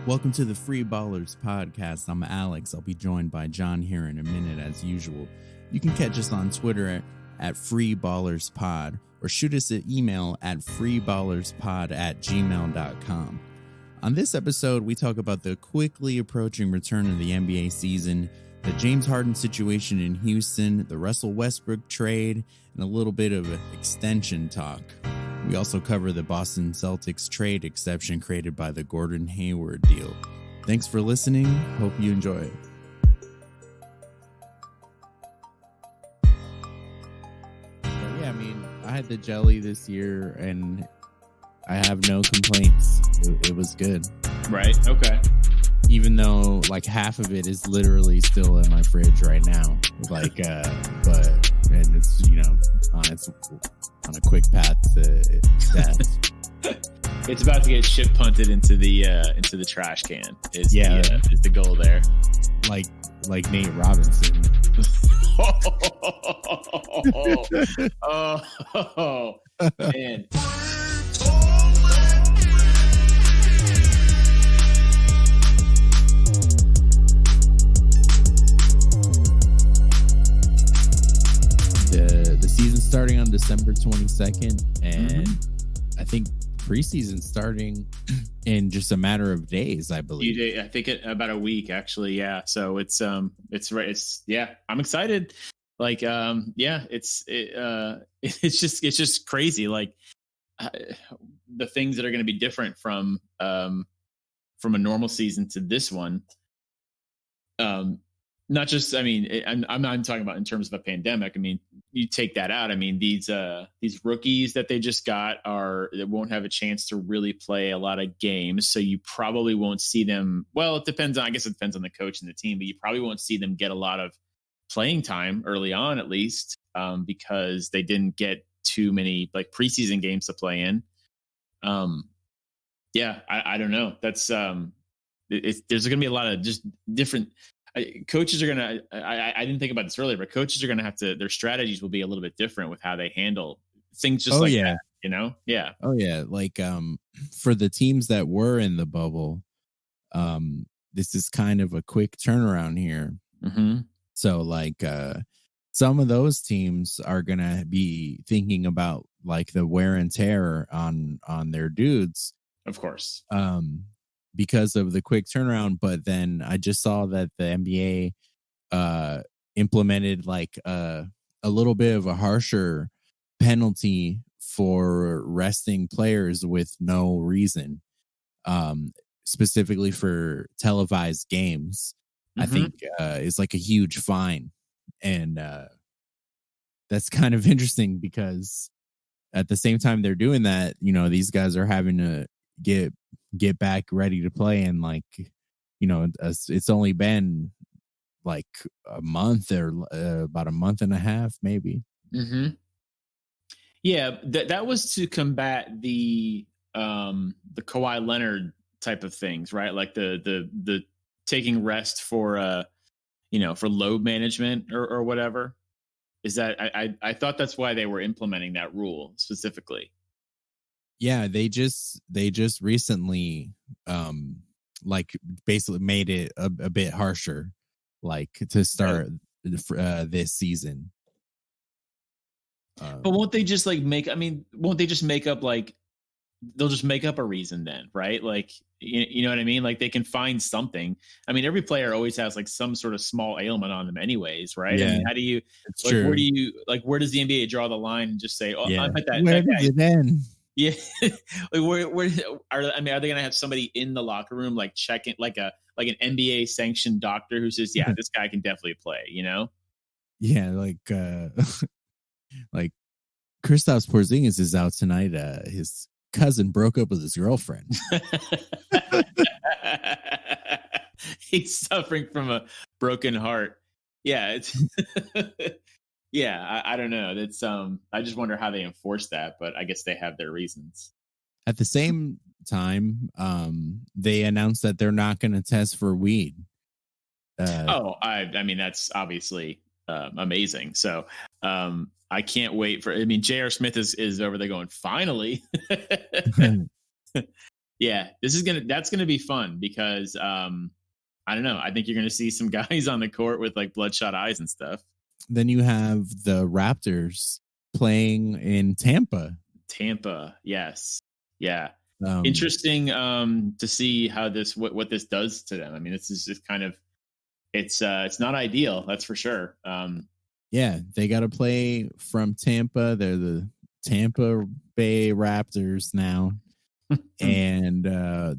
Welcome to the Free Ballers podcast. I'm Alex. I'll be joined by John here in a minute as usual. You can catch us on Twitter at freeballerspod or shoot us an email at freeballerspod@gmail.com. On this episode, we talk about the quickly approaching return of the NBA season, the James Harden situation in Houston, the Russell Westbrook trade, and a little bit of extension talk. We also cover the Boston Celtics trade exception created by the Gordon Hayward deal. Thanks for listening. Hope you enjoy it. Yeah, I mean, I had the jelly this year and I have no complaints. It was good. Right. Okay. Even though like half of it is literally still in my fridge right now. Like, but and it's, you know, on a quick path to death. It's about to get shit punted into the trash can. Is the goal there? Like Nate Robinson. oh man. The season's starting on December 22nd, and I think preseason starting in just a matter of days, I believe. I think about a week, actually. Yeah. So it's right. It's I'm excited. Like, it's just crazy. Like the things that are going to be different from a normal season to this one. Not just, I mean, I'm not talking about in terms of a pandemic. I mean, you take that out. I mean, these rookies that they just got they won't have a chance to really play a lot of games. So you probably won't see them. Well, it depends on the coach and the team, but you probably won't see them get a lot of playing time early on, at least, because they didn't get too many like preseason games to play in. I don't know. That's there's going to be a lot of just different. Coaches are going to, I didn't think about this earlier, but coaches are going to have to, their strategies will be a little bit different with how they handle things just that, you know? Yeah. Oh yeah. Like, for the teams that were in the bubble, this is kind of a quick turnaround here. Mm-hmm. So like, some of those teams are going to be thinking about like the wear and tear on their dudes. Of course. Because of the quick turnaround, but then I just saw that the NBA implemented like a little bit of a harsher penalty for resting players with no reason, specifically for televised games. I think is like a huge fine, and that's kind of interesting because at the same time they're doing that, you know, these guys are having to get back ready to play, and like, you know, it's only been like a month or about a month and a half maybe. That was to combat the Kawhi Leonard type of things, right? Like the taking rest for for load management or whatever. Is that I thought that's why they were implementing that rule specifically. Yeah, they just recently like basically made it a bit harsher, like to start this season. But won't they just won't they just make up like they'll just make up a reason then, right? Like you know what I mean? Like they can find something. I mean, every player always has like some sort of small ailment on them anywaes, right? Yeah, I mean, how do you where do you where does the NBA draw the line and just say, oh, I bet that where that does it end? Yeah, like where are they gonna have somebody in the locker room like checking like an NBA sanctioned doctor who says, yeah, this guy can definitely play, you know? Yeah, like like Kristaps Porzingis is out tonight. His cousin broke up with his girlfriend. He's suffering from a broken heart. Yeah, it's yeah, I don't know. That's I just wonder how they enforce that, but I guess they have their reasons. At the same time, they announced that they're not going to test for weed. I mean that's obviously amazing. So I can't wait for. I mean, J.R. Smith is over there going finally. Yeah, that's gonna be fun because I don't know. I think you're gonna see some guys on the court with like bloodshot eyes and stuff. Then you have the Raptors playing in Tampa. Tampa, yes, yeah. Um, Interesting to see how what this does to them. I mean, this is just kind of it's not ideal, that's for sure. yeah, they got to play from Tampa. They're the Tampa Bay Raptors now. And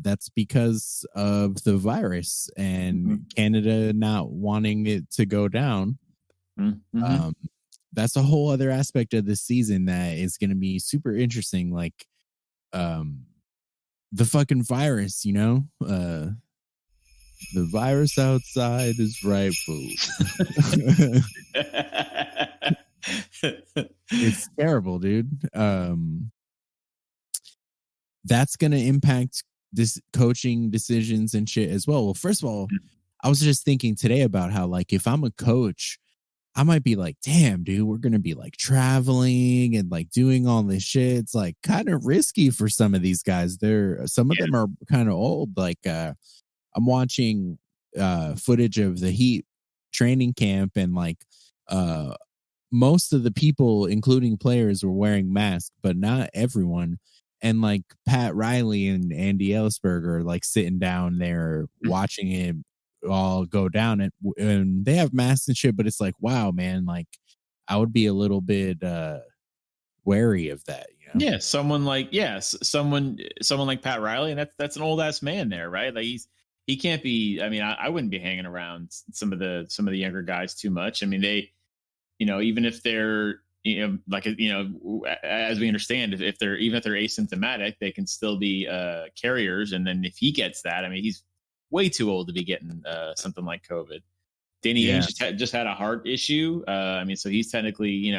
that's because of the virus and Canada not wanting it to go down. Mm-hmm. That's a whole other aspect of this season that is going to be super interesting. Like the fucking virus, the virus outside is right food. It's terrible, dude. That's going to impact this coaching decisions and shit as well. Well, first of all, I was just thinking today about how, like, if I'm a coach, I might be like, damn, dude, we're going to be like traveling and like doing all this shit. It's like kind of risky for some of these guys. Some of them are kind of old. Like, I'm watching footage of the Heat training camp, and like most of the people, including players, were wearing masks, but not everyone. And like Pat Riley and Andy Ellisberg are like sitting down there watching it all go down, and they have masks and shit, but it's like, wow, man, like I would be a little bit wary of that, Yeah, someone like someone like Pat Riley, and that's an old ass man there, right? Like he can't be. I mean, I wouldn't be hanging around some of the younger guys too much. I mean, they, even if they're like as we understand, if they're asymptomatic, they can still be carriers. And then if he gets that, I mean, he's way too old to be getting something like COVID. Danny Ainge just had a heart issue. I mean, so he's technically,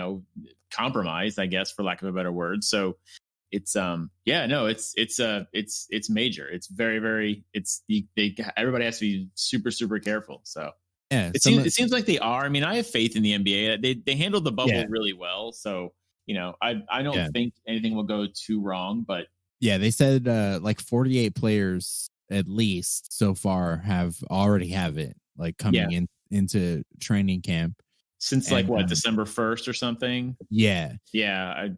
compromised, I guess, for lack of a better word. So it's it's major. It's very, very, everybody has to be super, super careful. So yeah, it seems like they are. I mean, I have faith in the NBA. They handled the bubble really well. So, I don't think anything will go too wrong, but yeah, they said like 48 players at least so far have it, like coming into training camp since like December 1st or something. Yeah, I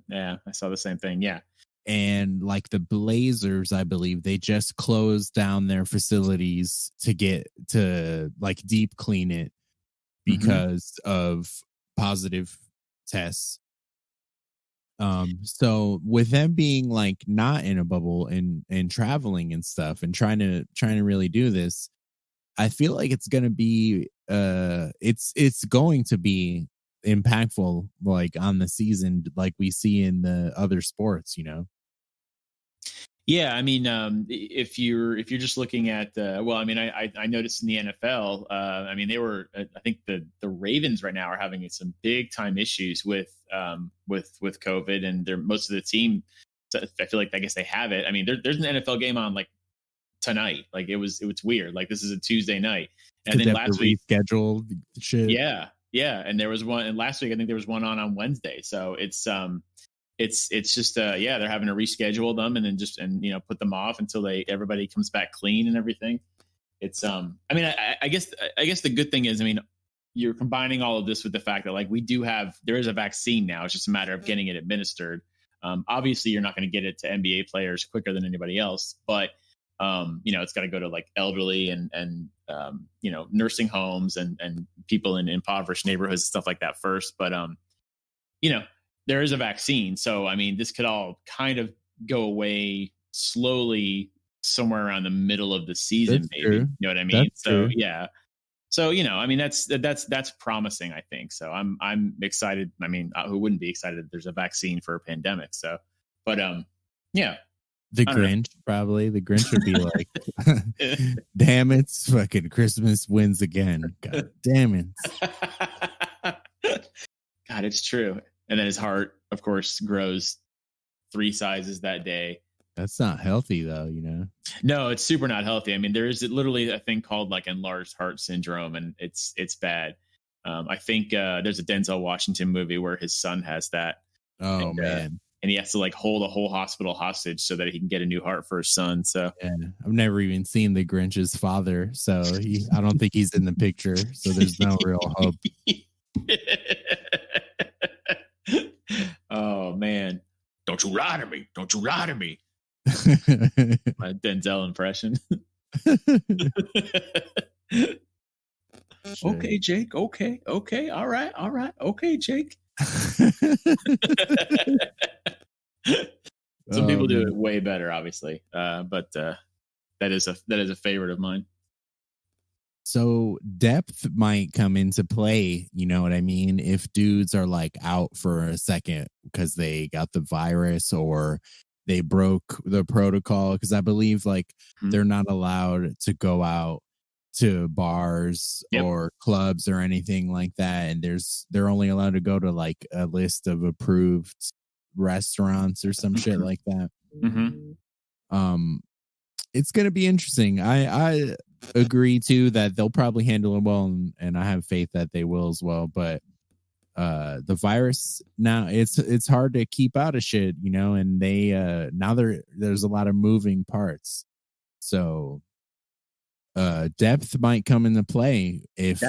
saw the same thing. Yeah. And like the Blazers, I believe they just closed down their facilities to get to like deep clean it because of positive tests. So with them being like not in a bubble and traveling and stuff and trying to really do this, I feel like it's going to be it's going to be impactful, like on the season, like we see in the other sports, Yeah, I mean, if you're just looking at, well, I mean, I noticed in the NFL, I mean, they were, I think the Ravens right now are having some big time issues with COVID, and they're most of the team. I feel like I guess they have it. I mean, there's an NFL game on like tonight. Like it was weird. Like this is a Tuesday night, and then last week rescheduled shit. Yeah, and there was one, and last week I think there was one on Wednesday. So it's just they're having to reschedule them and then put them off until everybody comes back clean and everything. It's I mean, I guess the good thing is, I mean, you're combining all of this with the fact that like there is a vaccine now. It's just a matter of getting it administered. Obviously you're not going to get it to NBA players quicker than anybody else, but it's got to go to like elderly and nursing homes and people in impoverished neighborhoods and stuff like that first. But there is a vaccine. So, I mean, this could all kind of go away slowly somewhere around the middle of the season, maybe. True. You know what I mean? That's true. Yeah. So, I mean, that's promising, I think. So I'm excited. I mean, who wouldn't be excited that there's a vaccine for a pandemic? So, but yeah. The Grinch, probably. The Grinch would be like, damn it, fucking Christmas wins again. God damn it. God, it's true. And then his heart, of course, grows 3 sizes that day. That's not healthy, though, No, it's super not healthy. I mean, there is literally a thing called like enlarged heart syndrome, and it's bad. I think there's a Denzel Washington movie where his son has that. Oh, man. and he has to like hold a whole hospital hostage so that he can get a new heart for his son. So yeah, I've never even seen the Grinch's father, so I don't think he's in the picture. So there's no real hope. Oh man, don't you lie to me! Don't you lie to me! My Denzel impression. Okay, Jake. Okay. All right. Okay, Jake. Some people do it way better, obviously, but that is a favorite of mine. So depth might come into play, you know what I mean? If dudes are like out for a second because they got the virus or they broke the protocol, because I believe like they're not allowed to go out to bars or clubs or anything like that, and they're only allowed to go to like a list of approved restaurants or some shit like that. It's gonna be interesting. I agree too that they'll probably handle it well, and I have faith that they will as well. But the virus now, it's hard to keep out of shit, you know, and they now there's a lot of moving parts. So depth might come into play if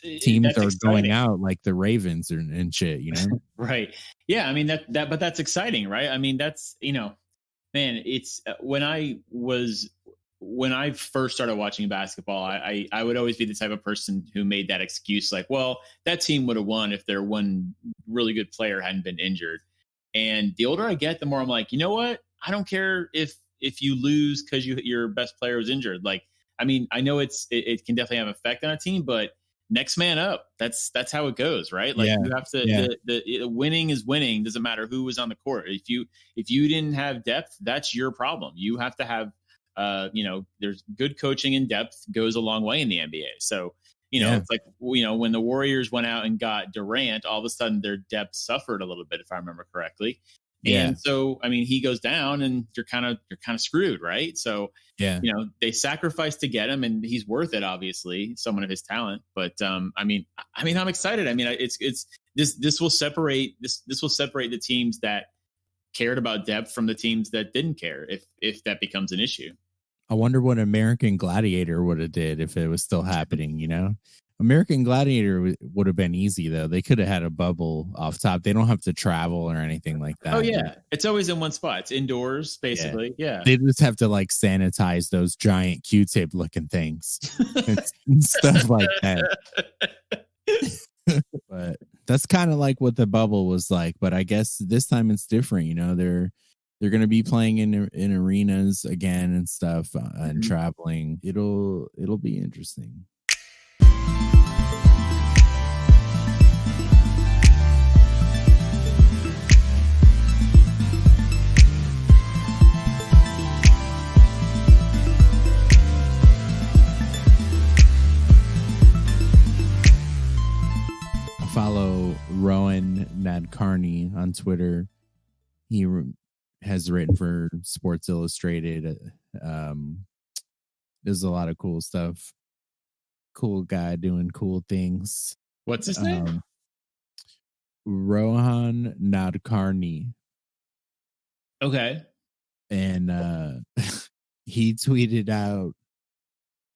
teams are going out like the Ravens and shit, you know. Right. Yeah, I mean but that's exciting, right? I mean, that's, you know, man, it's when I first started watching basketball, I would always be the type of person who made that excuse like, well, that team would have won if their one really good player hadn't been injured. And the older I get, the more I'm like, you know what? I don't care if you lose because your best player was injured. Like, I mean, I know it can definitely have an effect on a team, but next man up. That's how it goes, right? Like you have to. The winning is winning. Doesn't matter who was on the court. If you didn't have depth, that's your problem. You have to have. You know, there's good coaching and depth goes a long way in the NBA. So, you know, it's like, you know, when the Warriors went out and got Durant, all of a sudden their depth suffered a little bit, if I remember correctly. And so, I mean, he goes down and you're kind of screwed, right? So, you know, they sacrificed to get him, and he's worth it, obviously, someone of his talent. But I mean, I'm excited. I mean, it's this will separate the teams that cared about depth from the teams that didn't care, if that becomes an issue. I wonder what American Gladiator would have did if it was still happening, you know? American Gladiator would have been easy, though. They could have had a bubble off top. They don't have to travel or anything like that. Oh, yeah. It's always in one spot. It's indoors, basically. Yeah. They just have to, like, sanitize those giant Q-tip looking things and stuff like that. But that's kind of like what the bubble was like. But I guess this time it's different, you know? They're going to be playing in arenas again and stuff and traveling. It'll be interesting. I follow Rowan Nadkarni on Twitter. He has written for Sports Illustrated. There's a lot of cool stuff. Cool guy doing cool things. What's his name? Rohan Nadkarni. Okay. And he tweeted out,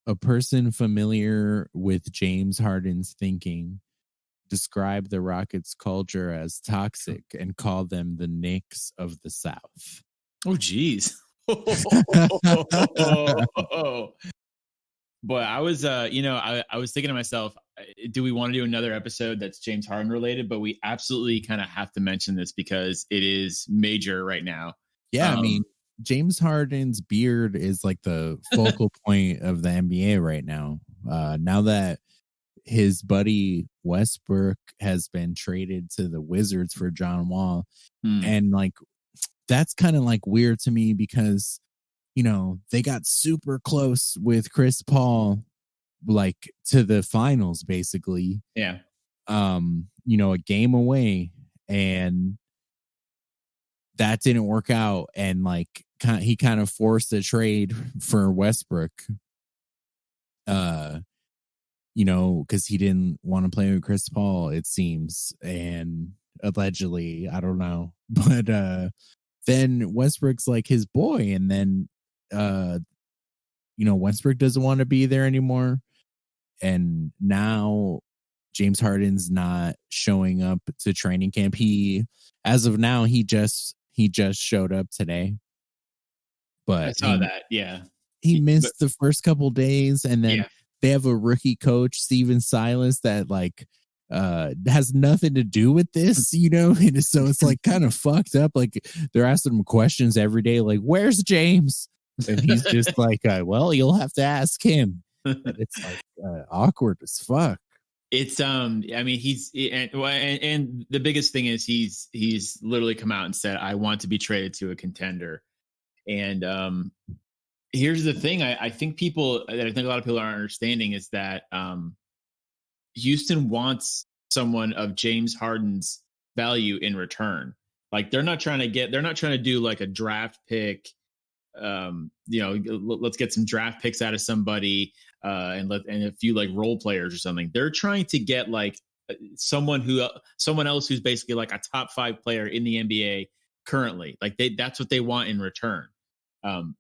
a person familiar with James Harden's thinking described the Rockets' culture as toxic and called them the Knicks of the South. Oh, geez. Boy, I was, I was thinking to myself, do we want to do another episode that's James Harden related? But we absolutely kind of have to mention this because it is major right now. Yeah, I mean, James Harden's beard is like the focal point of the NBA right now. Now that his buddy Westbrook has been traded to the Wizards for John Wall, and like that's kind of like weird to me because, you know, they got super close with Chris Paul, like to the finals basically. Yeah. You know, a game away, and that didn't work out, and like he kind of forced a trade for Westbrook. You know, because he didn't want to play with Chris Paul, it seems, and allegedly. I don't know. But then Westbrook's like his boy, and then Westbrook doesn't want to be there anymore. And now James Harden's not showing up to training camp. As of now, he just showed up today. But I saw that. Yeah. He missed the first couple days, and then they have a rookie coach, Steven Silas, that like has nothing to do with this, and so it's like kind of fucked up. Like they're asking him questions every day, like, where's James? And he's just like, well, you'll have to ask him. And it's like awkward as fuck. It's I mean, and the biggest thing is he's literally come out and said, I want to be traded to a contender. And here's the thing. I think a lot of people aren't understanding is that Houston wants someone of James Harden's value in return. Like they're not trying to do like a draft pick. Let's get some draft picks out of somebody and a few like role players or something. They're trying to get like someone else who's basically like a top 5 player in the NBA currently. Like that's what they want in return.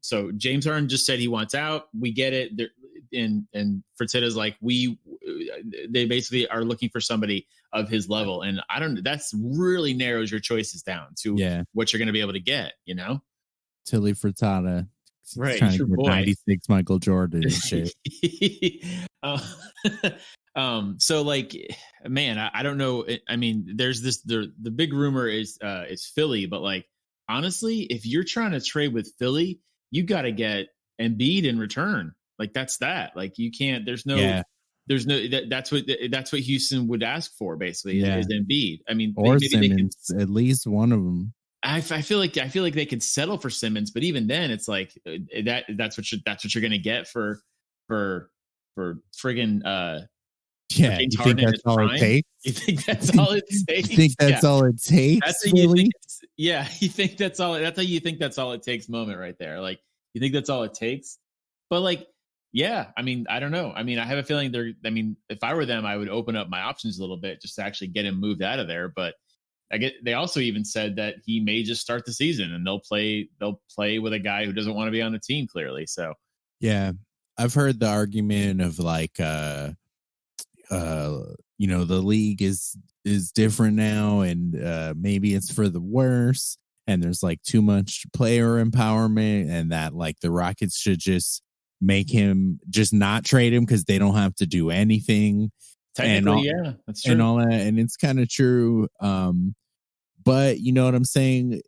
So James Harden just said he wants out. We get it. And Fertitta's like, they basically are looking for somebody of his level. And that's really narrows your choices down to what you're going to be able to get, Tilly Fertitta, right? Trying to get 96 Michael Jordan and shit. So like, man, I don't know. I mean, there's the big rumor is Philly, but like, honestly, if you're trying to trade with Philly, you got to get Embiid in return. Like that's that. Like you can't. That's what Houston would ask for basically is Embiid. I mean, or Simmons, at least one of them. I feel like they could settle for Simmons, but even then, it's like that's what you're gonna get for friggin' James Harden. You think that's all it takes? You think that's all it takes? You think that's all it takes? That's really? You think that's all? That's how you think that's all it takes moment right there. Like you think that's all it takes? But like, yeah, I mean, I don't know. I mean, I have a feeling if I were them, I would open up my options a little bit just to actually get him moved out of there. But they also even said that he may just start the season and they'll play with a guy who doesn't want to be on the team clearly. So yeah, I've heard the argument of like, the league is different now, and maybe it's for the worse, and there's like too much player empowerment, and that like the Rockets should just make him just not trade him because they don't have to do anything. Technically, that's true. And all that, and it's kind of true. But you know what I'm saying?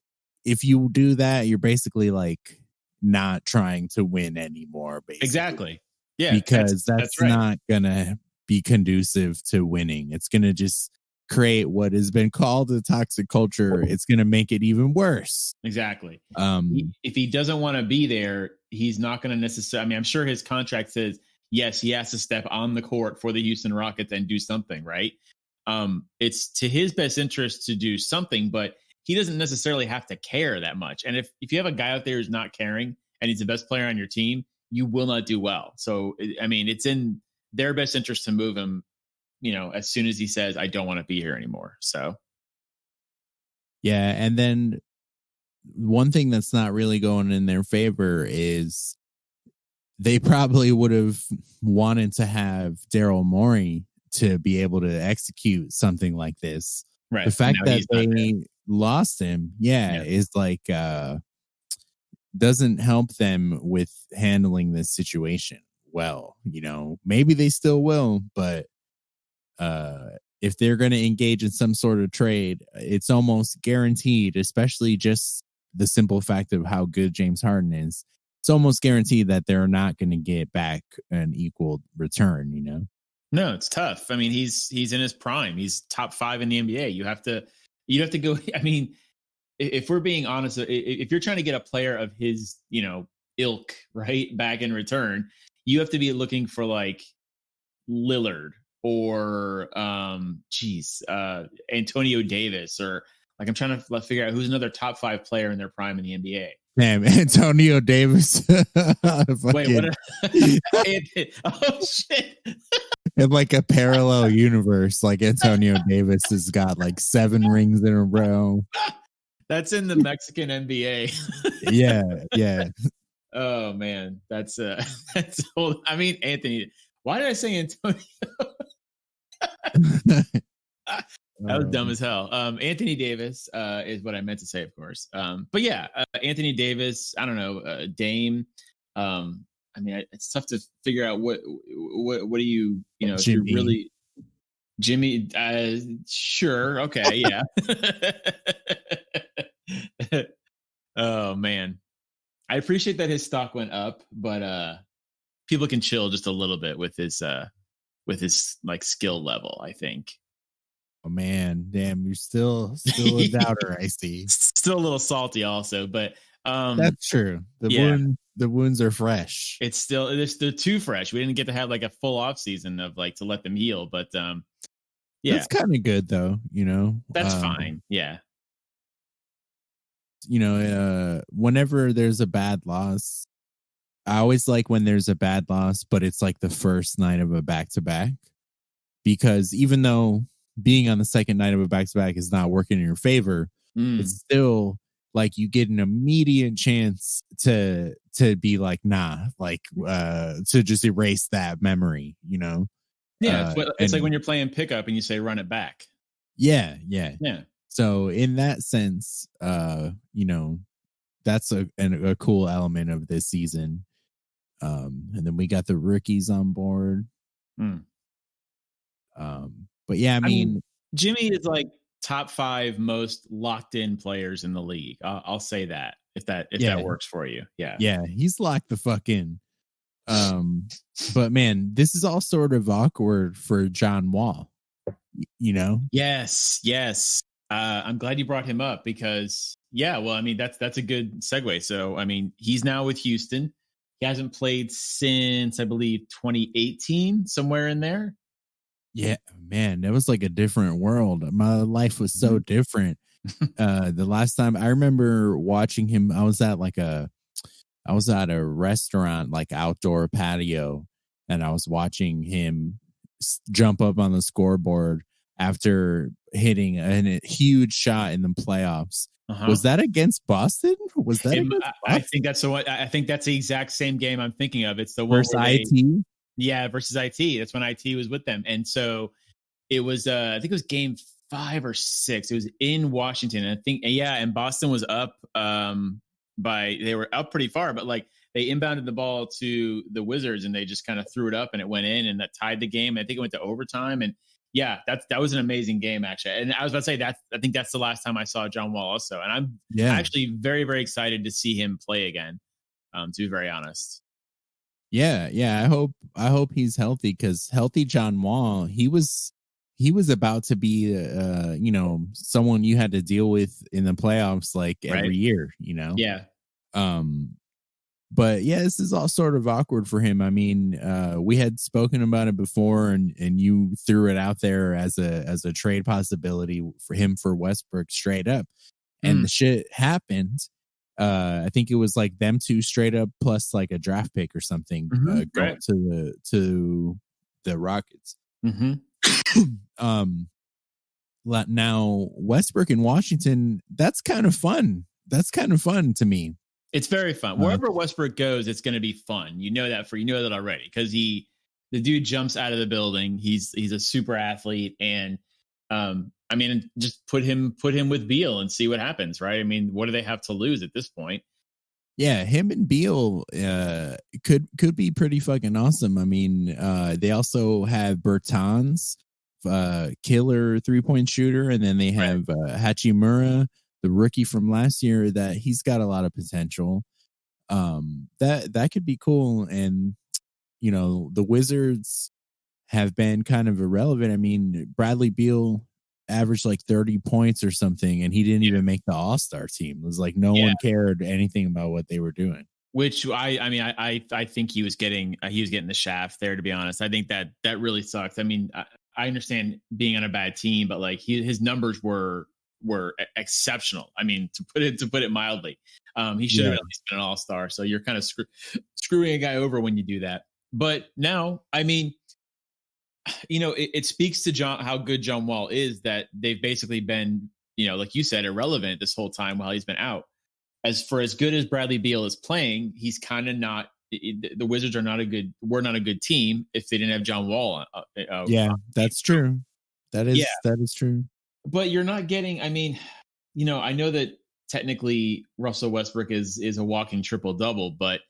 If you do that, you're basically like not trying to win anymore, basically. Exactly. Yeah. Because that's right. Not gonna be conducive to winning. It's gonna just create what has been called a toxic culture. It's gonna make it even worse. Exactly. If he doesn't want to be there, he's not gonna necessarily. I mean, I'm sure his contract says yes, he has to step on the court for the Houston Rockets and do something, right? It's to his best interest to do something, but he doesn't necessarily have to care that much. And if you have a guy out there who's not caring and he's the best player on your team, you will not do well. So, I mean, it's in their best interest to move him, as soon as he says, I don't want to be here anymore. So. Yeah. And then one thing that's not really going in their favor is they probably would have wanted to have Daryl Morey to be able to execute something like this. Right. The fact that they lost him, is like doesn't help them with handling this situation well. Maybe they still will, but if they're going to engage in some sort of trade, it's almost guaranteed, especially just the simple fact of how good James Harden is. It's almost guaranteed that they're not going to get back an equal return, No, it's tough. I mean, he's in his prime. He's top 5 in the NBA. You have to go. I mean, if we're being honest, if you're trying to get a player of his, ilk, right, back in return, you have to be looking for like Lillard or Antonio Davis, or like I'm trying to figure out who's another top 5 player in their prime in the NBA. Damn, Antonio Davis. Wait, what? Oh shit! In like a parallel universe, like Antonio Davis has got like 7 rings in a row. That's in the Mexican NBA. Yeah, yeah. Oh man, that's that's old. I mean, Anthony. Why did I say Antonio? That was dumb as hell. Anthony Davis is what I meant to say, of course. But yeah, Anthony Davis. I don't know, Dame. I mean, it's tough to figure out what do you know if you're Jimmy. really Jimmy. Sure, okay, yeah. Oh man, I appreciate that his stock went up, but people can chill just a little bit with his like skill level, I think. Oh man, damn, you're still a doubter, I see. Still a little salty also, but that's true. The wounds are fresh. It's still they're too fresh. We didn't get to have like a full off season of like to let them heal, but yeah. That's kind of good though, you know. That's fine. Yeah. You know, whenever there's a bad loss, I always like when there's a bad loss, but it's like the first night of a back-to-back, because even though being on the second night of a back-to-back is not working in your favor, it's still like you get an immediate chance to be like, nah, like to just erase that memory, you know? Yeah, it's like when you're playing pickup and you say run it back. Yeah. Yeah. So in that sense, you know, that's a cool element of this season. And then we got the rookies on board. But yeah, I mean, Jimmy is like top 5 most locked in players in the league. I'll say that if that works for you. Yeah, he's locked the fuck in. But man, this is all sort of awkward for John Wall. You know? Yes. I'm glad you brought him up because well, I mean that's a good segue. So I mean he's now with Houston. He hasn't played since I believe 2018, somewhere in there. Yeah, man, that was like a different world. My life was so different. The last time I remember watching him, I was at a restaurant, like outdoor patio, and I was watching him jump up on the scoreboard after hitting a huge shot in the playoffs. Was that against Boston? Was that against Boston? I think that's the one. I think that's the exact same game I'm thinking of. It's the one versus IT. Yeah, versus IT. That's when IT was with them, and so it was. I think it was game 5 or 6. It was in Washington, and I think and Boston was up. They were up pretty far, but like they inbounded the ball to the Wizards, and they just kind of threw it up, and it went in, and that tied the game. I think it went to overtime, and that was an amazing game actually. And I was about to say that I think that's the last time I saw John Wall also, and I'm actually very very excited to see him play again. To be very honest. Yeah. I hope he's healthy, because healthy John Wall, he was about to be you know, someone you had to deal with in the playoffs like every year, you know. But yeah, this is all sort of awkward for him. I mean, we had spoken about it before, and you threw it out there as a trade possibility for him for Westbrook straight up, and the shit happened. I think it was like them two straight up plus like a draft pick or something going to the Rockets. Now Westbrook in Washington, that's kind of fun. That's kind of fun to me. It's very fun. Wherever Westbrook goes, it's going to be fun. You know that already, because the dude jumps out of the building. He's a super athlete, and I mean, just put him with Beal and see what happens, right? I mean, what do they have to lose at this point? Yeah, him and Beal could be pretty fucking awesome. I mean, they also have Bertans, killer 3-point shooter, and then they have Hachimura, the rookie from last year, that he's got a lot of potential. That could be cool. And you know, the Wizards have been kind of irrelevant. I mean, Bradley Beal averaged like 30 points or something, and he didn't even make the All-Star team. It was like no one cared anything about what they were doing. Which I think he was getting the shaft there, to be honest. I think that really sucks. I mean, I understand being on a bad team, but like his numbers were exceptional. I mean, to put it mildly, he should have at least been an All-Star. So you're kind of screwing a guy over when you do that. But now, I mean, it speaks to how good John Wall is that they've basically been, like you said, irrelevant this whole time while he's been out. As good as Bradley Beal is playing, he's kind of not. The Wizards were not a good team if they didn't have John Wall. Yeah, that's true. That is true. But you're not getting. I mean, I know that technically Russell Westbrook is a walking triple double, but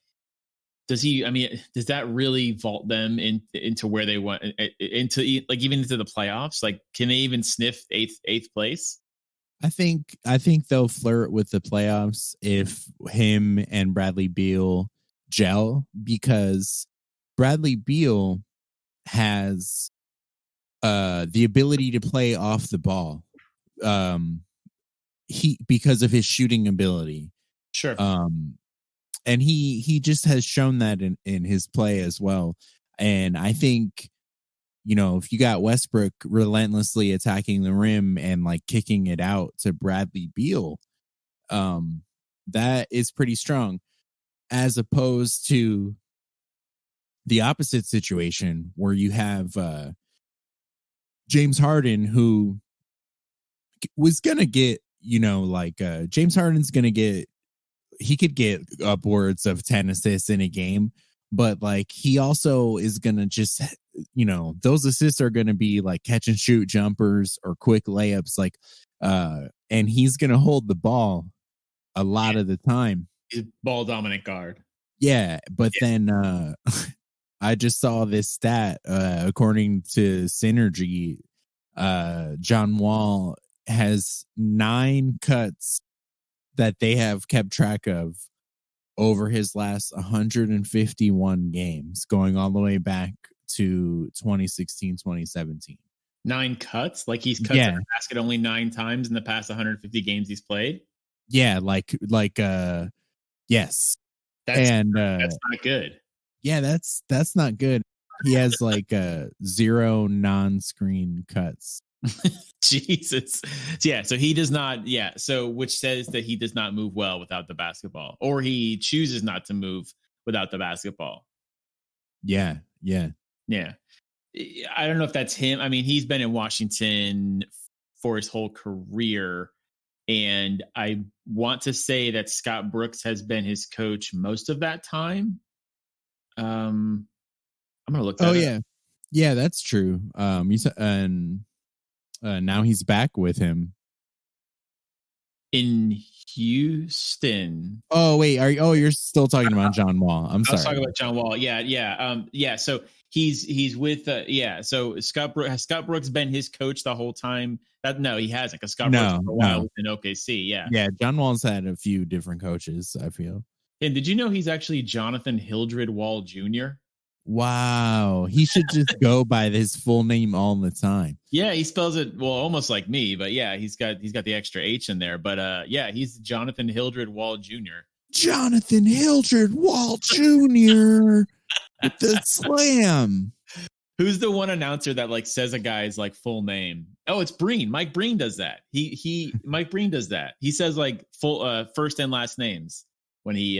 does that really vault them into where they want into, like, even into the playoffs? Like, can they even sniff eighth place? I think they'll flirt with the playoffs if him and Bradley Beal gel, because Bradley Beal has the ability to play off the ball. Because of his shooting ability. Sure. And he just has shown that in his play as well. And I think, if you got Westbrook relentlessly attacking the rim and like kicking it out to Bradley Beal, that is pretty strong, as opposed to the opposite situation where you have James Harden, who was going to get, James Harden's going to get, he could get upwards of 10 assists in a game, but like he also is going to just, those assists are going to be like catch and shoot jumpers or quick layups, like, and he's going to hold the ball a lot of the time. He's a ball dominant guard. Yeah. But then I just saw this stat, according to Synergy, John Wall has 9 cuts that they have kept track of over his last 151 games, going all the way back to 2016, 2017. 9 cuts? Like he's cut the basket only 9 times in the past 150 games he's played? Yeah, yes. That's not good. Yeah, that's not good. He has like 0 non-screen cuts. Jesus. Yeah, so he does not, so which says that he does not move well without the basketball, or he chooses not to move without the basketball. Yeah. I don't know if that's him. I mean, he's been in Washington for his whole career, and I want to say that Scott Brooks has been his coach most of that time. I'm gonna look that up. Yeah, that's true. Now he's back with him in Houston. Oh wait, you're still talking about John Wall? I'm sorry. I was talking about John Wall. Yeah. So he's with So Scott Brooks been his coach the whole time? No, he hasn't. Because Scott Brooks for a while was in OKC. Yeah. John Wall's had a few different coaches, I feel. And did you know he's actually Jonathan Hildred Wall Jr.? Wow, he should just go by his full name all the time. Yeah, he spells it almost like me, but yeah, he's got the extra H in there. But he's Jonathan Hildred Wall Jr. Jonathan Hildred Wall Jr. with the slam. Who's the one announcer that like says a guy's like full name? Oh, it's Breen. Mike Breen does that. Mike Breen does that. He says like full first and last names when he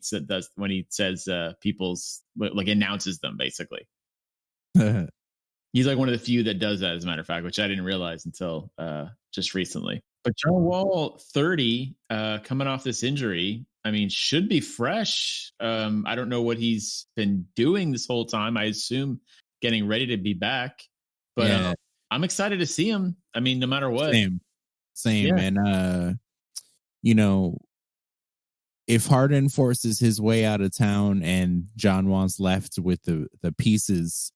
says people's, like, announces them basically. He's like one of the few that does that, as a matter of fact, which I didn't realize until just recently. But John Wall, 30, coming off this injury, I mean, should be fresh. I don't know what he's been doing this whole time. I assume getting ready to be back. But I'm excited to see him. I mean, no matter what. Same. And, if Harden forces his way out of town and John Wall's left with the pieces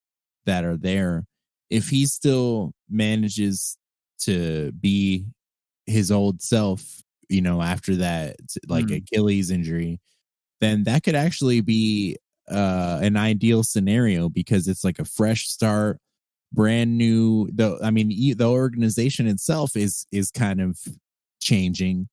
that are there, if he still manages to be his old self, after that, like Achilles injury, then that could actually be an ideal scenario, because it's like a fresh start, brand new. The organization itself is kind of changing,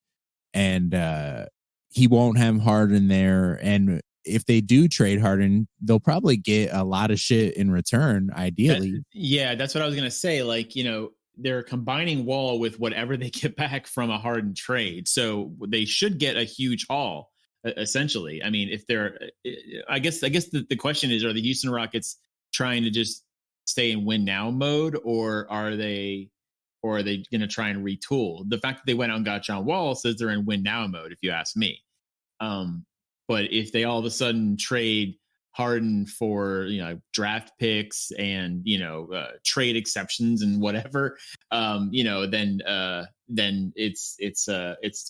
and he won't have Harden there. And if they do trade Harden, they'll probably get a lot of shit in return, ideally. That's what I was going to say. Like, they're combining Wall with whatever they get back from a Harden trade. So they should get a huge haul, essentially. I mean, if they're, I guess the question is, are the Houston Rockets trying to just stay in win now mode, or are they going to try and retool? The fact that they went out and got John Wall says they're in win now mode, if you ask me. But if they all of a sudden trade Harden for draft picks and trade exceptions and whatever, then it's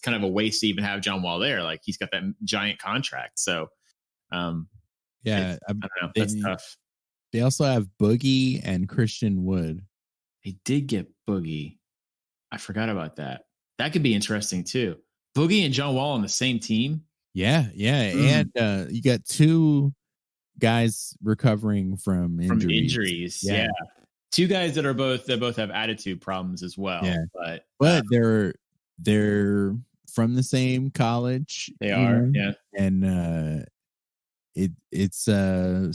kind of a waste to even have John Wall there. Like, he's got that giant contract. So yeah, I don't know. That's tough. They also have Boogie and Christian Wood. They did get Boogie. I forgot about that. That could be interesting too. Boogie and John Wall on the same team. Yeah. And you got two guys recovering from injuries. Yeah. Two guys that both have attitude problems as well. Yeah. But they're from the same college. They are. Yeah. And it's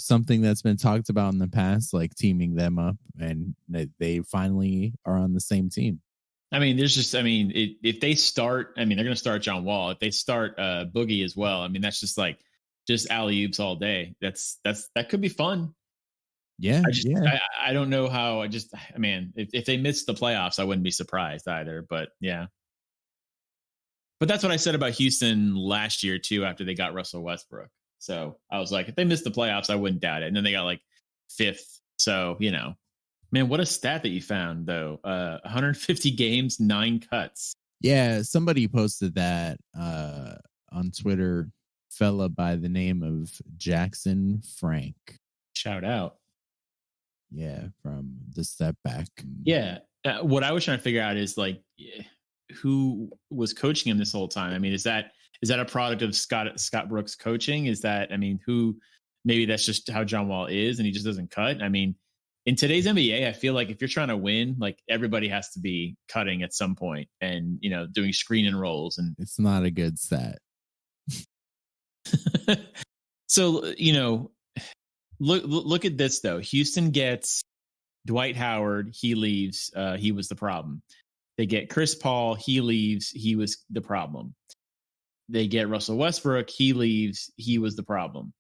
something that's been talked about in the past, like teaming them up, and they finally are on the same team. I mean, if they start, they're going to start John Wall. If they start Boogie as well, that's just alley-oops all day. That could be fun. Yeah. I don't know how. If they miss the playoffs, I wouldn't be surprised either. But yeah. But that's what I said about Houston last year too, after they got Russell Westbrook. So I was like, if they missed the playoffs, I wouldn't doubt it. And then they got like 5th. So, man, what a stat that you found though. 150 games, 9 cuts. Yeah. Somebody posted that on Twitter, fella by the name of Jackson Frank. Shout out. Yeah. From the Step Back. Yeah. What I was trying to figure out is who was coaching him this whole time? Is that a product of Scott Brooks coaching? Is that, who, maybe that's just how John Wall is and he just doesn't cut? In today's NBA, I feel like if you're trying to win, like, everybody has to be cutting at some point and, doing screen and rolls. And it's not a good stat. So, look at this though. Houston gets Dwight Howard. He leaves. He was the problem. They get Chris Paul. He leaves. He was the problem. They get Russell Westbrook. He leaves. He was the problem.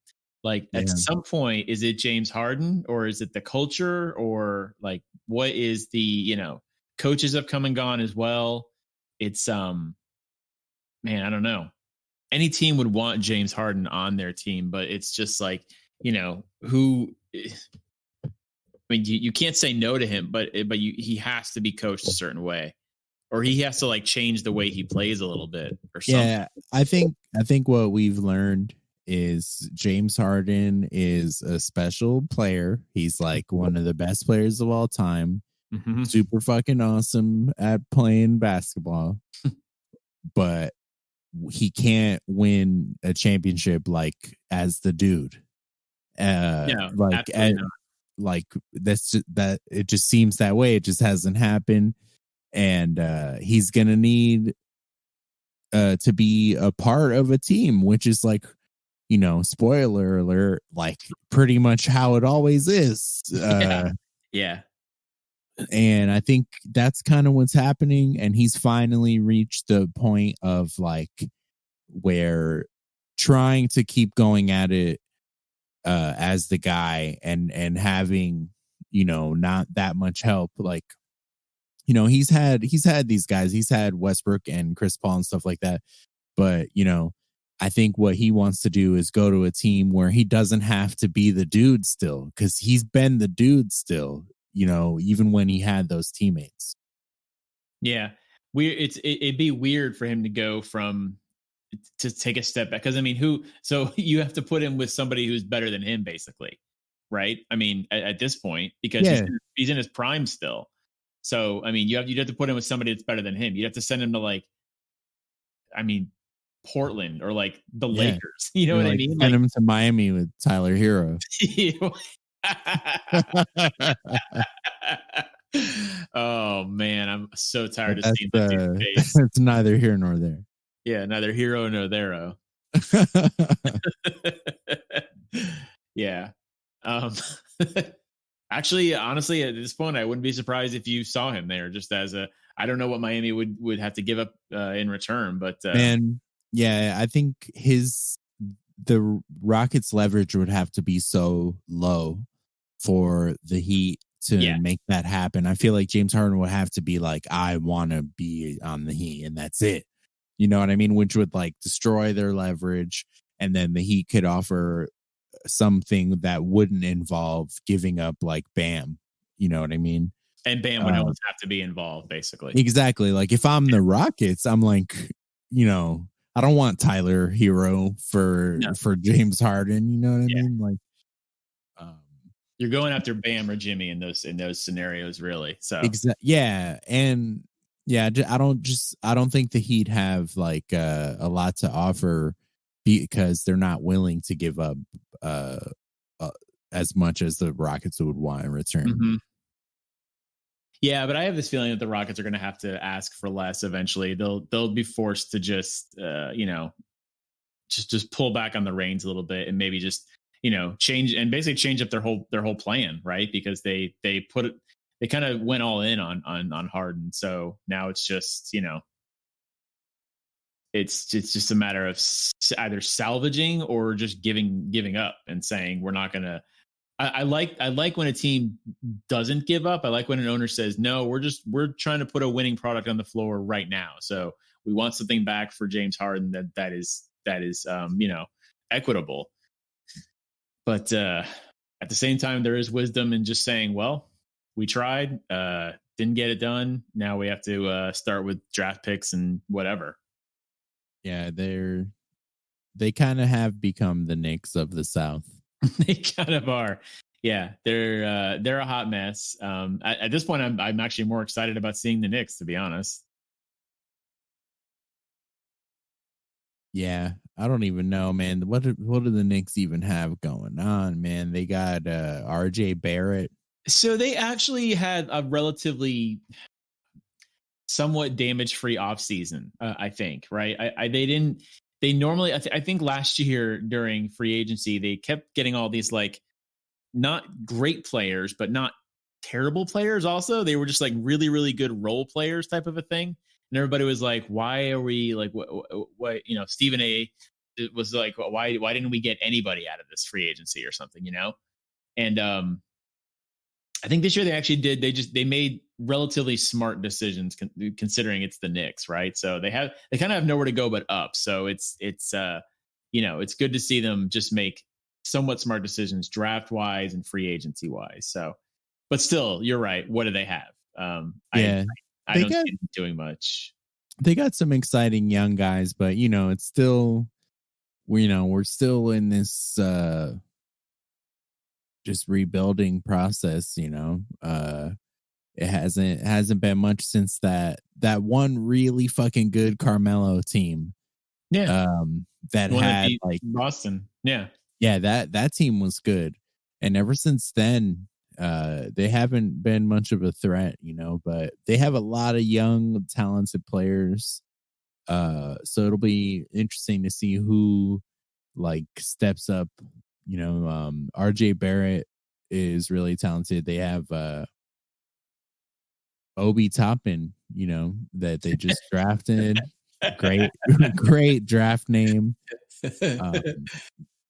At some point, is it James Harden, or is it the culture, or what is the, coaches have come and gone as well. It's, man, I don't know. Any team would want James Harden on their team, but it's just who, you can't say no to him, but he has to be coached a certain way. Or he has to change the way he plays a little bit or something. Yeah, I think what we've learned is James Harden is a special player. He's one of the best players of all time. Mm-hmm. Super fucking awesome at playing basketball. But he can't win a championship as the dude. That's just, that it just seems that way. It just hasn't happened. And he's gonna need to be a part of a team, which is spoiler alert, pretty much how it always is. Yeah. And I think that's kind of what's happening. And he's finally reached the point of where trying to keep going at it as the guy and having, not that much help. He's had these guys. He's had Westbrook and Chris Paul and stuff like that. But, I think what he wants to do is go to a team where he doesn't have to be the dude still, because he's been the dude still, even when he had those teammates. Yeah. It'd be weird for him to go to take a step back. Because, so you have to put him with somebody who's better than him, basically. Right. At this point, because he's in his prime still. So, you'd have to put him with somebody that's better than him. You'd have to send him to Portland or the Lakers. You know what I mean? Send him to Miami with Tyler Herro. Oh man, I'm so tired of seeing that face. It's neither here nor there. Yeah, neither hero nor thero. Yeah. Actually, honestly, at this point, I wouldn't be surprised if you saw him there, just as I don't know what Miami would have to give up in return, but man, yeah, I think the Rockets' leverage would have to be so low for the Heat to make that happen. I feel like James Harden would have to be like, I want to be on the Heat, and that's it. You know what I mean? Which would like destroy their leverage, and then the Heat could offer something that wouldn't involve giving up like Bam. You know what I mean? And Bam would always have to be involved, basically. Exactly. Like if I'm the Rockets, I'm like, you know, I don't want Tyler Herro for James Harden. You know what I mean? Like, you're going after Bam or Jimmy in those scenarios, really. So yeah, and yeah, I don't think the Heat have like a lot to offer because they're not willing to give up as much as the Rockets would want in return. Mm-hmm. Yeah, but I have this feeling that the Rockets are going to have to ask for less eventually. They'll be forced to just just pull back on the reins a little bit and maybe just change up their whole plan, right? Because they kind of went all in on Harden. So now it's just, it's just a matter of either salvaging or just giving up and saying, we're not going to, I like when a team doesn't give up. I like when an owner says, no, we're trying to put a winning product on the floor right now. So we want something back for James Harden that is equitable. But at the same time, there is wisdom in just saying, well, we tried, didn't get it done. Now we have to start with draft picks and whatever. Yeah, they kind of have become the Knicks of the South. They kind of are. Yeah, they're a hot mess. At this point, I'm actually more excited about seeing the Knicks, to be honest. Yeah, I don't even know, man. What do the Knicks even have going on, man? They got RJ Barrett. So they actually had a relatively somewhat damage-free offseason, I think, right? They normally, I think last year during free agency, they kept getting all these like not great players, but not terrible players also. They were just like really, really good role players type of a thing. And everybody was like, why are we like, what Stephen A was like, why didn't we get anybody out of this free agency or something, And I think this year they actually did. They made relatively smart decisions considering it's the Knicks, right? So they kind of have nowhere to go but up. So it's good to see them just make somewhat smart decisions draft wise and free agency wise. So, but still, you're right. What do they have? I don't see them doing much. They got some exciting young guys, but it's still, we're still in this just rebuilding process. It hasn't been much since that one really fucking good Carmelo team. Yeah. That had like Boston. Yeah. Yeah, that team was good. And ever since then, they haven't been much of a threat, but they have a lot of young, talented players. So it'll be interesting to see who like steps up. RJ Barrett is really talented. They have Obi Toppin, that they just drafted. Great draft name.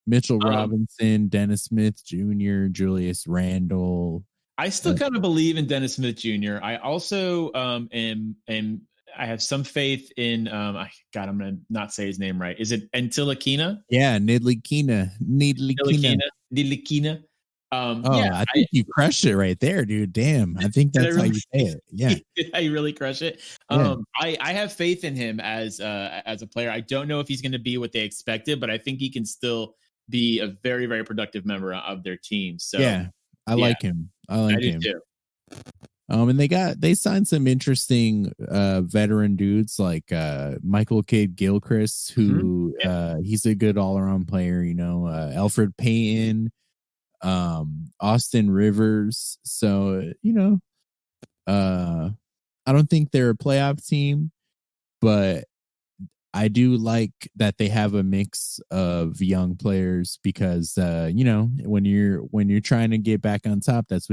Mitchell Robinson, Dennis Smith Jr., Julius Randle. I still kind of believe in Dennis Smith Jr. I also am I have some faith in I'm gonna not say his name right. Is it Ntilikina? Yeah, Ntilikina. I think you crushed it right there, dude. Damn. I think that's how you say it. Yeah. I really crush it. Yeah. I have faith in him as a player. I don't know if he's gonna be what they expected, but I think he can still be a very, very productive member of their team. So yeah, I like him. I do too. And they signed some interesting veteran dudes like Michael Kidd-Gilchrist, who he's a good all around player. Elfrid Payton, Austin Rivers. So I don't think they're a playoff team, but I do like that they have a mix of young players because when you're trying to get back on top, that's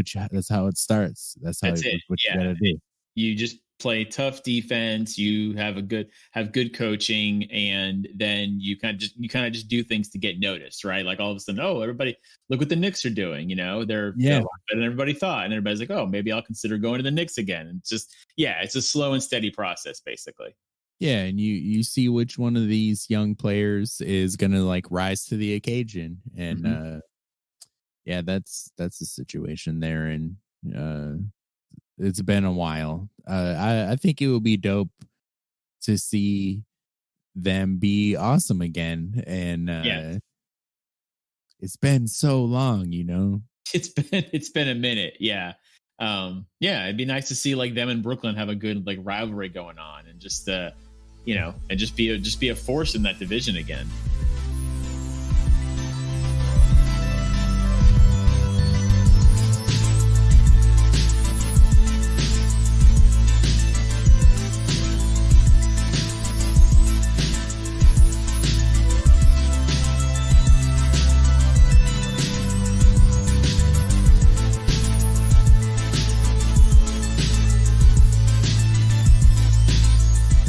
how it starts. That's what you gotta do. You just play tough defense. You have good coaching, and then you kind of just do things to get noticed, right? Like all of a sudden, oh, everybody, look what the Knicks are doing. They're a lot better than everybody thought, and everybody's like, oh, maybe I'll consider going to the Knicks again. And it's a slow and steady process, basically. Yeah, and you see which one of these young players is gonna like rise to the occasion, and yeah, that's the situation there, and it's been a while. I think it would be dope to see them be awesome again, and it's been so long, It's been a minute, yeah. It'd be nice to see like them and Brooklyn have a good like rivalry going on, and just and just be a force in that division again.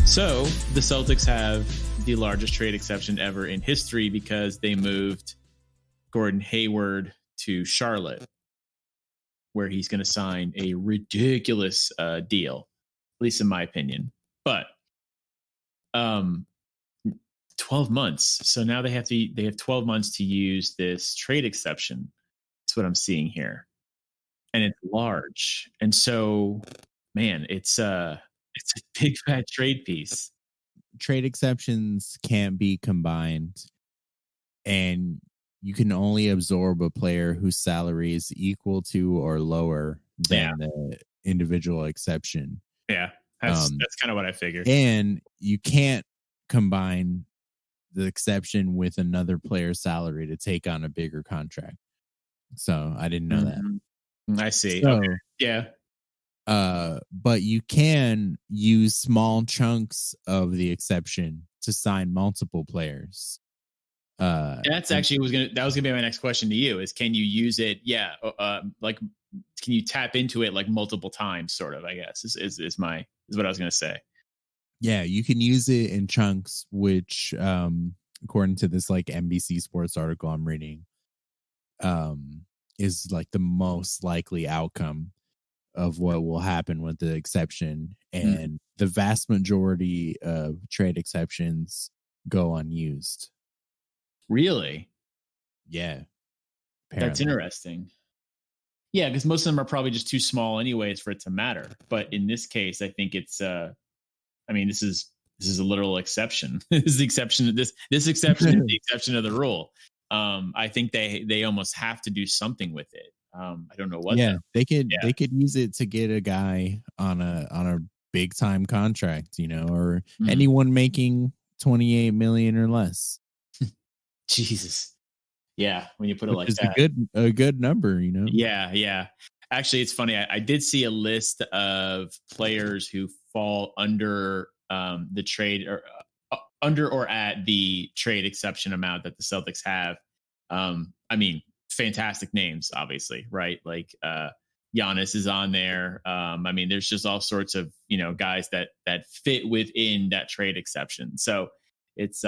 So the Celtics have the largest trade exception ever in history because they moved Gordon Hayward to Charlotte, where he's going to sign a ridiculous deal, at least in my opinion. But 12 months. So now they have 12 months to use this trade exception. That's what I'm seeing here. And it's large. And so, man, it's a big fat trade piece. Trade exceptions can't be combined, and you can only absorb a player whose salary is equal to or lower than the individual exception. Yeah, that's kind of what I figured. And you can't combine the exception with another player's salary to take on a bigger contract. So I didn't know that. I see. So, okay. Yeah. But you can use small chunks of the exception to sign multiple players. That's actually that was gonna be my next question to you is, can you use it? Yeah. Like, can you tap into it like multiple times? Sort of, I guess is what I was gonna say. Yeah, you can use it in chunks, which, according to this like NBC Sports article I'm reading, is like the most likely outcome of what will happen with the exception, and the vast majority of trade exceptions go unused. Really? Yeah. Apparently. That's interesting. Yeah, because most of them are probably just too small anyways for it to matter. But in this case, I think it's this is a literal exception. This is the exception. This exception is the exception of the rule. I think they almost have to do something with it. I don't know what. Yeah, they could use it to get a guy on a big time contract, or anyone making 28 million or less. Jesus. Yeah, when you put it like that, a good number, Yeah. Actually, it's funny. I did see a list of players who fall under the trade or under or at the trade exception amount that the Celtics have. Fantastic names, obviously, right? Like Giannis is on there. There's just all sorts of guys that fit within that trade exception. So it's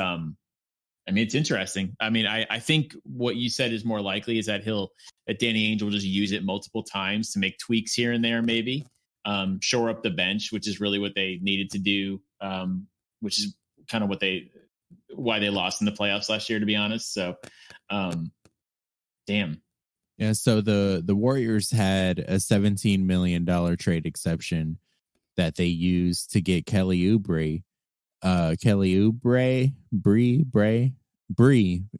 it's interesting. I think what you said is more likely is that Danny Ainge will just use it multiple times to make tweaks here and there, maybe shore up the bench, which is really what they needed to do, which is kind of why they lost in the playoffs last year, to be honest. So, damn. Yeah. So the Warriors had a $17 million trade exception that they used to get Kelly Oubre. Bree.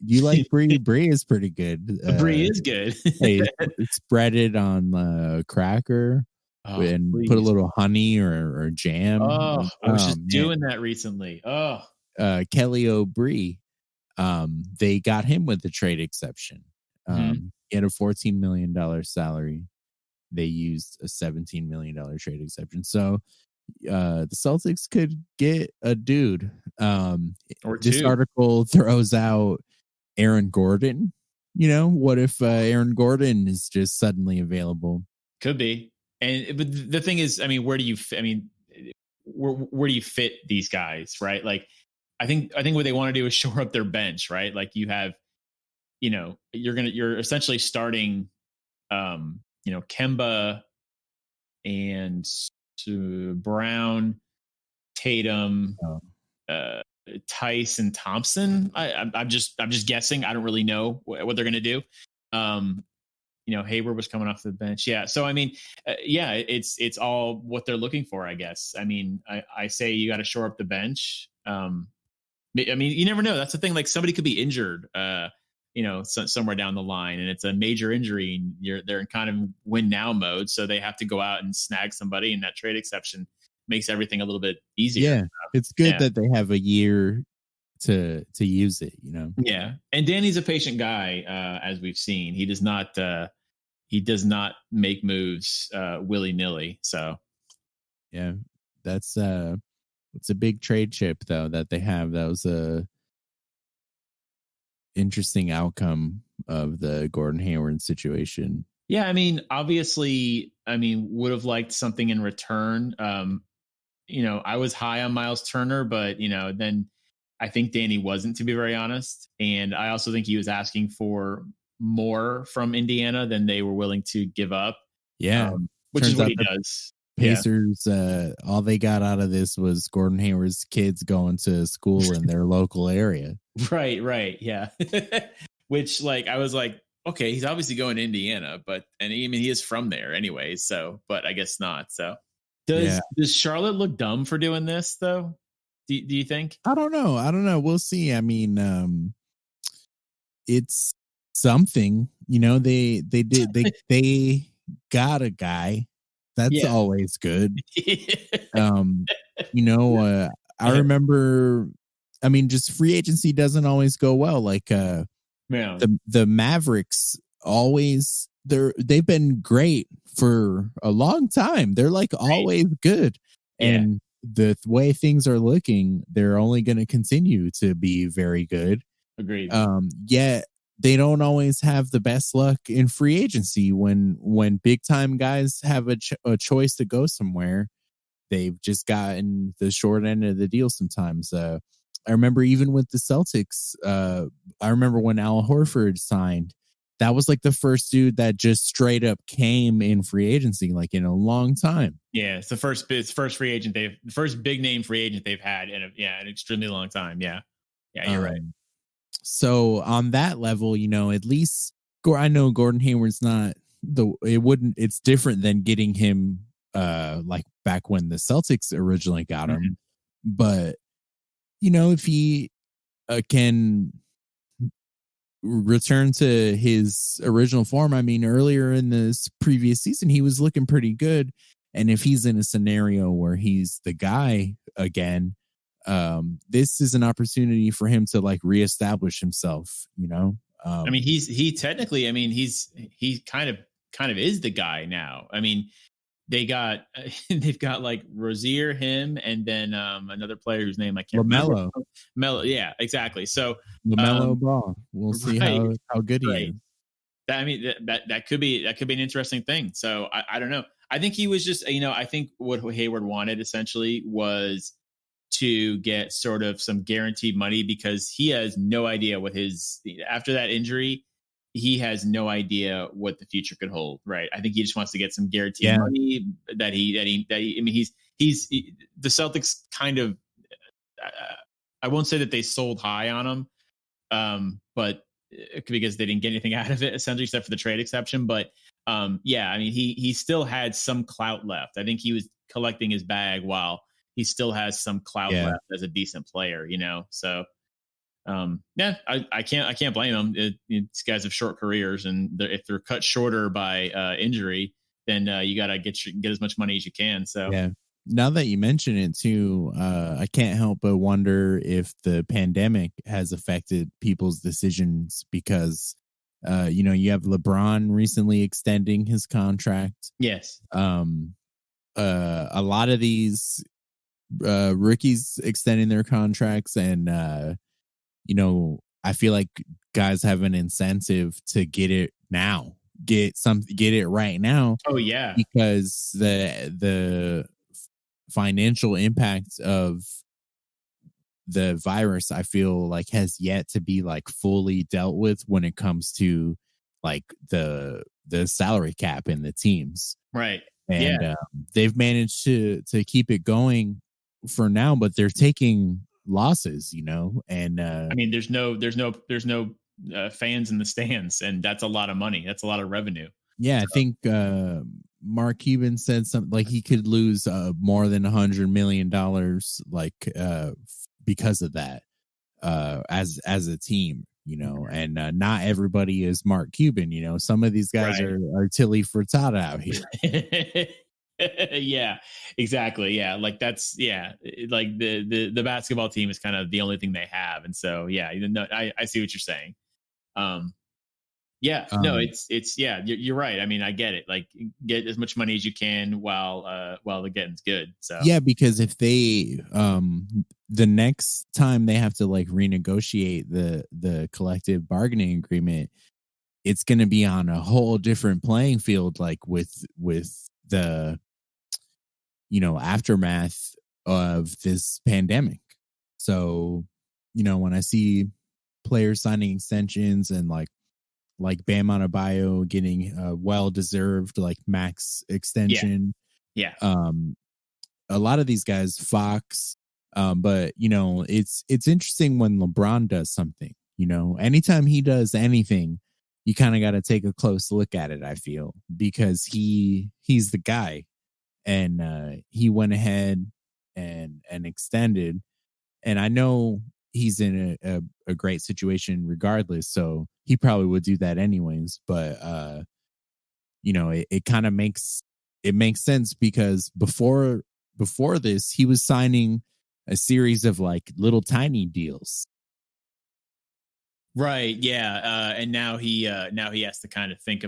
You like Bree? Bree is pretty good. Bree is good. Hey, spread it on a cracker and put a little honey or jam. Oh, I was just doing that recently. Oh, Kelly Oubre. They got him with the trade exception. He had a $14 million salary. They used a $17 million trade exception. So the Celtics could get a dude. Or this two. Article throws out Aaron Gordon. What if Aaron Gordon is just suddenly available? Could be. but the thing is, I mean, where do you? I mean, where do you fit these guys, right? Like, I think what they want to do is shore up their bench, right? Like you have, you're essentially starting, Kemba and Brown, Tatum, Oh, uh, Tice and Thompson. I'm just guessing. I don't really know what they're going to do. Hayward was coming off the bench. Yeah. So, I mean, yeah, it's all what they're looking for, I guess. I mean, I say you got to shore up the bench. I mean, you never know. That's the thing. Like somebody could be injured, somewhere down the line, and it's a major injury. And they're in kind of win now mode, so they have to go out and snag somebody. And that trade exception makes everything a little bit easier. yeah, it's good that they have a year to use it. Yeah, and Danny's a patient guy, as we've seen. He does not make moves willy nilly. So yeah, that's it's a big trade chip though that they have. That was a interesting outcome of the Gordon Hayward situation. Yeah, I mean, obviously, would have liked something in return. I was high on Miles Turner, but then I think Danny wasn't, to be very honest. And I also think he was asking for more from Indiana than they were willing to give up. Yeah, which is what he does. Pacers, all they got out of this was Gordon Hayward's kids going to school in their local area. Right, yeah. Which, like, I was like, okay, he's obviously going to Indiana, he is from there anyway. So, but I guess not. So, does Charlotte look dumb for doing this though? Do you think? I don't know. We'll see. I mean, it's something. They got a guy. That's always good. I remember. I mean, just free agency doesn't always go well. Like, the Mavericks always they've been great for a long time. They're like always good, and the way things are looking, they're only going to continue to be very good. Agreed. Yet they don't always have the best luck in free agency when big time guys have a choice to go somewhere. They've just gotten the short end of the deal sometimes. I remember even with the Celtics, I remember when Al Horford signed, that was like the first dude that just straight up came in free agency, like in a long time. Yeah, it's the first free agent first big name free agent they've had in an extremely long time. Yeah, you're right. So on that level, at least I know Gordon Hayward's not it's different than getting him like back when the Celtics originally got him. But if he can return to his original form, I mean, earlier in this previous season, he was looking pretty good. And if he's in a scenario where he's the guy again, this is an opportunity for him to like reestablish himself, I mean, he technically, I mean, he kind of is the guy now. I mean, they've got like Rozier, him, and then another player whose name I can't remember. Melo, yeah, exactly. So LaMelo Ball. We'll see how good he is. That could be an interesting thing. So I don't know. I think he was just, I think what Hayward wanted essentially was to get sort of some guaranteed money, because he has no idea after that injury, he has no idea what the future could hold. Right. I think he just wants to get some guaranteed money that he's the Celtics kind of, I won't say that they sold high on him, but because they didn't get anything out of it essentially, except for the trade exception. But I mean, he still had some clout left. I think he was collecting his bag while he still has some clout left as a decent player, So, I can't blame him. These guys have short careers, and if they're cut shorter by injury, then you got to get as much money as you can. So, now that you mention it too, I can't help but wonder if the pandemic has affected people's decisions, because you have LeBron recently extending his contract. Yes. A lot of these rookies extending their contracts, and I feel like guys have an incentive to get it now, get it right now. Oh yeah. Because the financial impact of the virus, I feel like, has yet to be like fully dealt with when it comes to like the salary cap and the teams. Right. And Yeah. they've managed to keep it going for now, but they're taking losses, and I mean, there's no fans in the stands, and that's a lot of money. That's a lot of revenue. yeah, I think Mark Cuban said something like he could lose more than $100 million, like because of that, as a team, and not everybody is Mark Cuban. Some of these guys Right. are Tilly Furtada out here. Yeah, exactly. Yeah, like that's like the basketball team is kind of the only thing they have, and so yeah, no, I see what you're saying. Yeah, no, Um, it's yeah, you're right. I mean, I get it. Like, get as much money as you can while the getting's good. So yeah, because if they the next time they have to like renegotiate the collective bargaining agreement, it's going to be on a whole different playing field, like with the aftermath of this pandemic. So when I see players signing extensions and like Bam Adebayo getting a well-deserved like max extension. yeah, A lot of these guys, Fox, but it's interesting when LeBron does something. Anytime he does anything, you kind of got to take a close look at it, I feel, because he's the guy, and he went ahead and extended, and I know he's in a great situation regardless, so he probably would do that anyways. But it kind of makes sense, because before this, he was signing a series of like little tiny deals. right. Yeah, and now he has to kind of think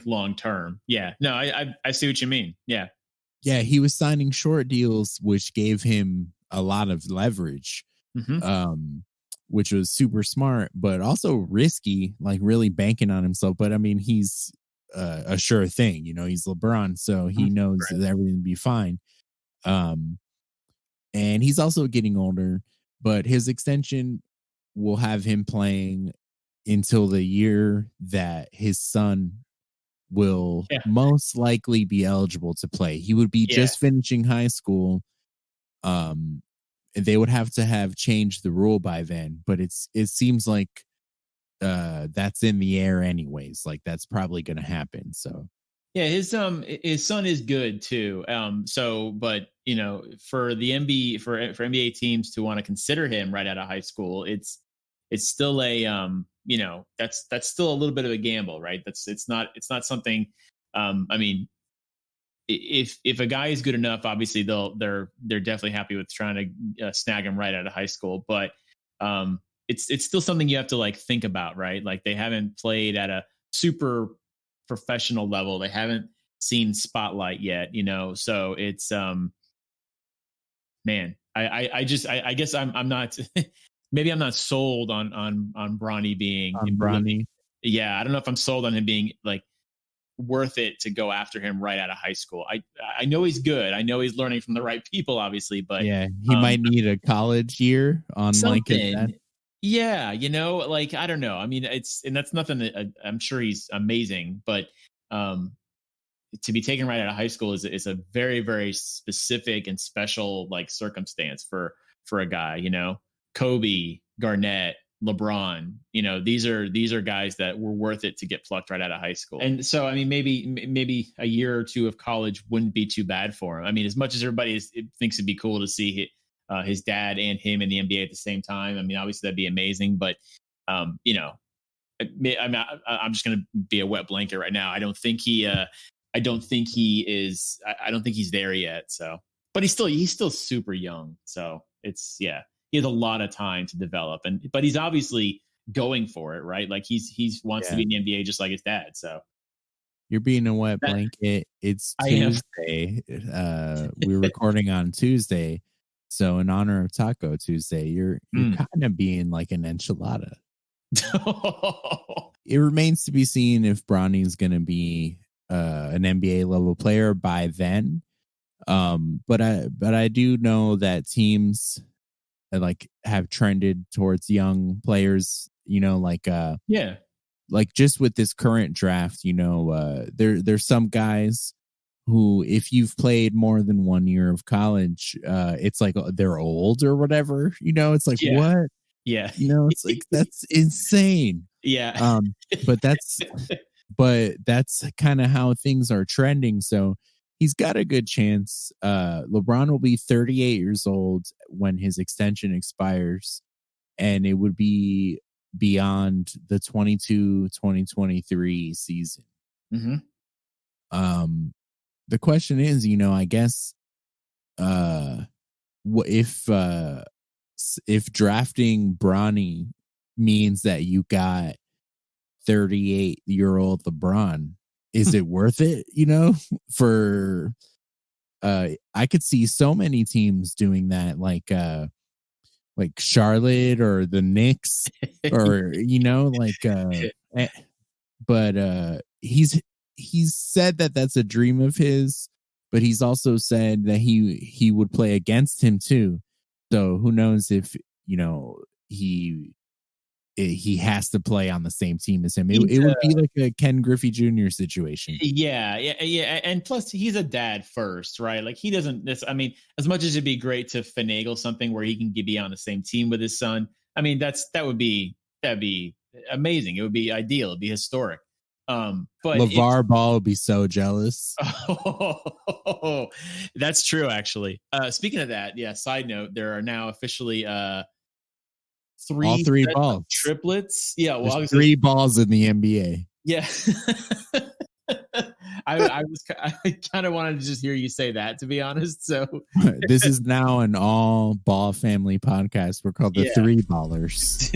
long term. Yeah, no, I see what you mean. Yeah, Yeah, he was signing short deals, which gave him a lot of leverage, mm-hmm. which was super smart, but also risky, like really banking on himself. But I mean, he's a sure thing. He's LeBron, so he knows Right. that everything will be fine. And he's also getting older, but his extension will have him playing until the year that his son will Yeah, most likely be eligible to play. He would be yeah. just finishing high school. They would have to have changed the rule by then, but it seems like that's in the air anyways. Like that's probably going to happen. So Yeah, his son is good too. So but for the NBA for NBA teams to want to consider him right out of high school, it's still a that's still a little bit of a gamble, right? It's not something. I mean, if a guy is good enough, obviously they're definitely happy with trying to snag him right out of high school. But it's still something you have to like think about, right? Like they haven't played at a super professional level. They haven't seen spotlight yet, So it's man, I guess I'm not maybe I'm not sold on Bronny being on really. Bronny, Yeah, I don't know if I'm sold on him being like worth it to go after him right out of high school. I know he's good. I know he's learning from the right people, obviously, but yeah, he might need a college year on like his dad. something. Yeah, like I don't know. I mean, and that's nothing. I'm sure he's amazing, but to be taken right out of high school is a very very specific and special like circumstance for a guy. Kobe, Garnett, LeBron. These are guys that were worth it to get plucked right out of high school. And so I mean, maybe a year or two of college wouldn't be too bad for him. I mean, as much as everybody thinks it'd be cool to see his dad and him in the NBA at the same time. I mean, obviously that'd be amazing, but I'm just going to be a wet blanket right now. I don't think he is. I don't think he's there yet. So, but he's still super young. So it's he has a lot of time to develop, but he's obviously going for it, right? Like he's wants to be in the NBA just like his dad. So You're being a wet blanket. It's I am. Tuesday. We're recording on Tuesday. So in honor of Taco Tuesday, you're kind of being like an enchilada. It remains to be seen if Bronny's going to be an NBA level player by then. But I do know that teams like have trended towards young players, Yeah. Like just with this current draft, there's some guys who, if you've played more than 1 year of college, it's like they're old or whatever. It's like, Yeah. what? Yeah. It's like, that's insane. Yeah. But that's kind of how things are trending. So he's got a good chance. LeBron will be 38 years old when his extension expires, and it would be beyond the 2023 season. Mm-hmm. The question is, I guess, if drafting Bronny means that you got 38-year-old LeBron, is it worth it? For I could see so many teams doing that, like Charlotte or the Knicks, or but he's said that that's a dream of his, but he's also said that he would play against him too. So who knows if he has to play on the same team as him. It would be like a Ken Griffey Jr. situation. Yeah. And plus, he's a dad first, right? Like, he doesn't. I mean, as much as it'd be great to finagle something where he can be on the same team with his son, I mean, that'd be amazing. It would be ideal. It'd be historic. But LeVar Ball would be so jealous. Oh, that's true. Actually, speaking of that, yeah. Side note: there are now officially all three balls triplets. Yeah, well, there's 3 balls in the NBA. Yeah. I kind of wanted to just hear you say that, to be honest. So this is now an all ball family podcast. We're called the 3 Ballers.